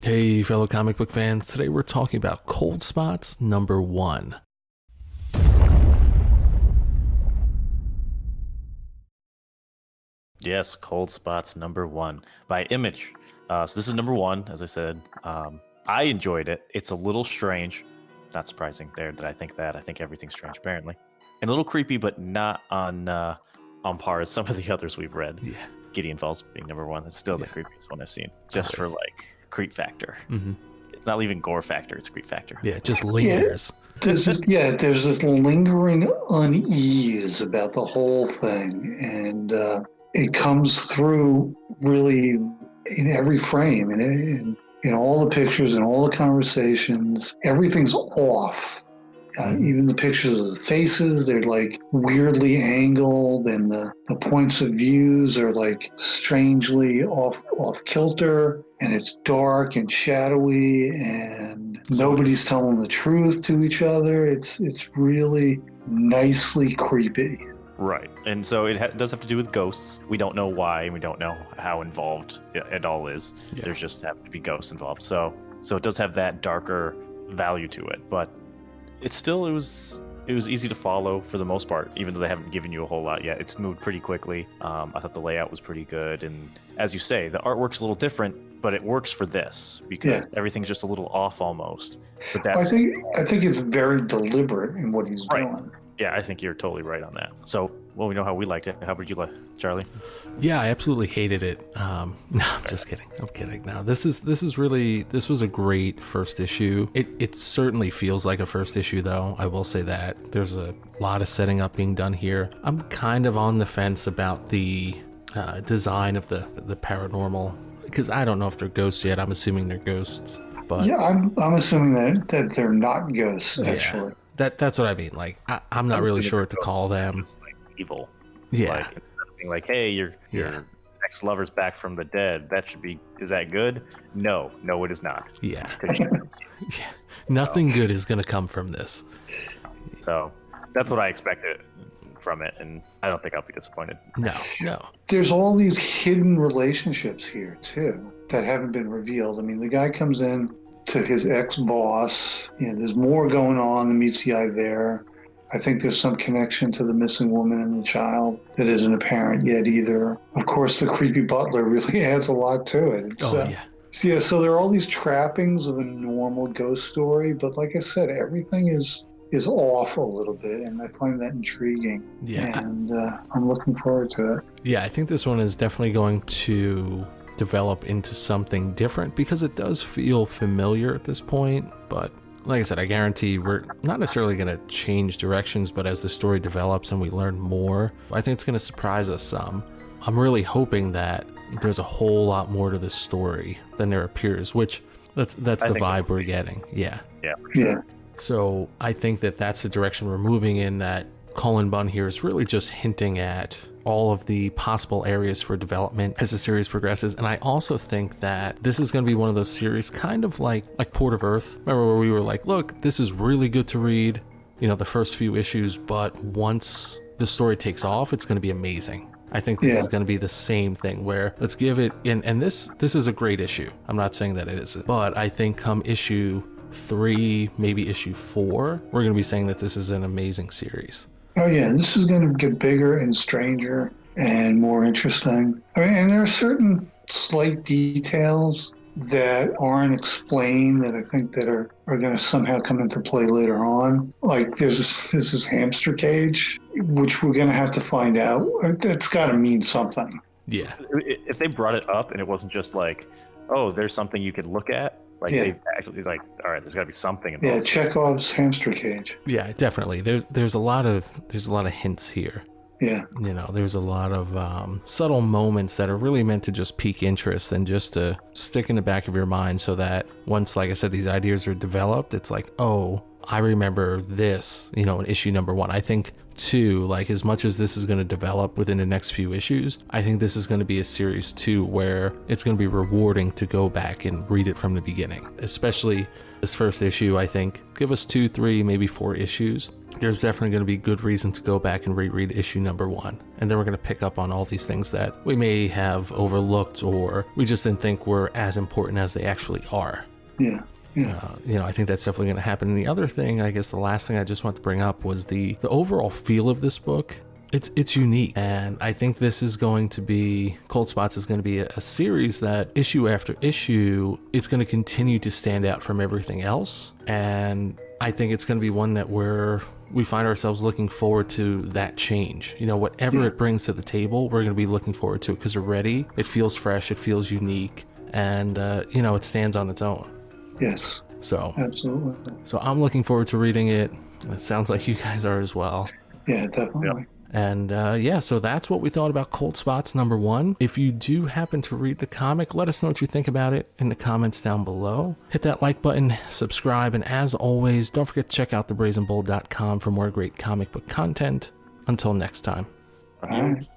Hey, fellow comic book fans. Today we're talking about Cold Spots #1. Yes, Cold Spots #1 by Image. So this is #1, as I said. I enjoyed it. It's a little strange. Not surprising there that I think that. I think everything's strange, apparently. And a little creepy, but not on par as some of the others we've read. Yeah. Gideon Falls being #1. It's still the creepiest one I've seen. Just for, like, creep factor. Mm-hmm. It's not even gore factor. It's creep factor. Yeah, it just lingers. There's this lingering unease about the whole thing, and it comes through really in every frame, and in all the pictures and all the conversations. Everything's off. Even the pictures of the faces, they're like weirdly angled, and the points of views are like strangely off kilter, and it's dark and shadowy, and nobody's telling the truth to each other. It's really nicely creepy. Right. And so it does have to do with ghosts. We don't know why, and we don't know how involved it all is. Yeah. There's just happen to be ghosts involved. So it does have that darker value to it, but it was easy to follow for the most part, even though they haven't given you a whole lot yet. It's moved pretty quickly. I thought the layout was pretty good, and as you say, the artwork's a little different, but it works for this because everything's just a little off almost. But I think it's very deliberate in what he's doing. Yeah, I think you're totally right on that. So, well, we know how we liked it. How would you like, Charlie? Yeah, I absolutely hated it. No, I'm just kidding. I'm kidding. No, this was a great first issue. It certainly feels like a first issue, though. I will say that there's a lot of setting up being done here. I'm kind of on the fence about the design of the paranormal, because I don't know if they're ghosts yet. I'm assuming they're ghosts. But yeah, I'm assuming that they're not ghosts, actually. That's what I mean. Like, I'm not really sure what to call them. Just like evil. Yeah. Like, instead of being like, hey, your ex-lover's back from the dead. Is that good? No, it is not. Yeah. Nothing good is going to come from this. So that's what I expected from it, and I don't think I'll be disappointed. No. There's all these hidden relationships here, too, that haven't been revealed. I mean, the guy comes in to his ex-boss. There's more going on than meets the eye there. I think there's some connection to the missing woman and the child that isn't apparent yet either. Of course, the creepy butler really adds a lot to it. So there are all these trappings of a normal ghost story, but like I said, everything is off a little bit, and I find that intriguing. Yeah. And I'm looking forward to it. Yeah, I think this one is definitely going to develop into something different, because it does feel familiar at this point. But like I said, I guarantee we're not necessarily going to change directions, but as the story develops and we learn more, I think it's going to surprise us some. I'm really hoping that there's a whole lot more to this story than there appears, which that's the vibe we're getting. Yeah. For sure. Yeah. So I think that's the direction we're moving in, that Cullen Bunn here is really just hinting at all of the possible areas for development as the series progresses. And I also think that this is going to be one of those series, kind of like Port of Earth. Remember where we were like, look, this is really good to read, the first few issues, but once the story takes off, it's going to be amazing. I think this is going to be the same thing, where let's give it, and this is a great issue. I'm not saying that it isn't, but I think come issue 3, maybe issue 4, we're going to be saying that this is an amazing series. Oh yeah, this is going to get bigger and stranger and more interesting. I mean, and there are certain slight details that aren't explained that I think that are going to somehow come into play later on. Like there's this hamster cage, which we're going to have to find out. That's got to mean something. Yeah. If they brought it up and it wasn't just like, oh, there's something you could look at. They've actually all right, there's got to be something involved. Yeah, Chekhov's hamster cage. Yeah, definitely. There's a lot of hints here. Yeah. There's a lot of subtle moments that are really meant to just pique interest and just to stick in the back of your mind, so that once, like I said, these ideas are developed, it's like, oh, I remember this, you know, in issue number 1. I think 2, like as much as this is going to develop within the next few issues, I think this is going to be a series 2 where it's going to be rewarding to go back and read it from the beginning. Especially this first issue, I think, give us 2, 3, maybe 4 issues. There's definitely going to be good reason to go back and reread issue number 1. And then we're going to pick up on all these things that we may have overlooked or we just didn't think were as important as they actually are. Yeah. You know, I think that's definitely going to happen. And the other thing, I guess the last thing I just want to bring up was the overall feel of this book. It's unique. And I think this is going to be, Cold Spots is going to be a series that issue after issue, it's going to continue to stand out from everything else. And I think it's going to be one that we find ourselves looking forward to that change. You know, whatever it brings to the table, we're going to be looking forward to it because we're ready. It feels fresh. It feels unique. And, you know, it stands on its own. Yes. So absolutely. So I'm looking forward to reading it. It sounds like you guys are as well. Yeah, definitely. Yep. And yeah, so that's what we thought about Cold Spots number 1. If you do happen to read the comic, let us know what you think about it in the comments down below. Hit that like button, subscribe, and as always, don't forget to check out thebrazenbull.com for more great comic book content. Until next time. All right.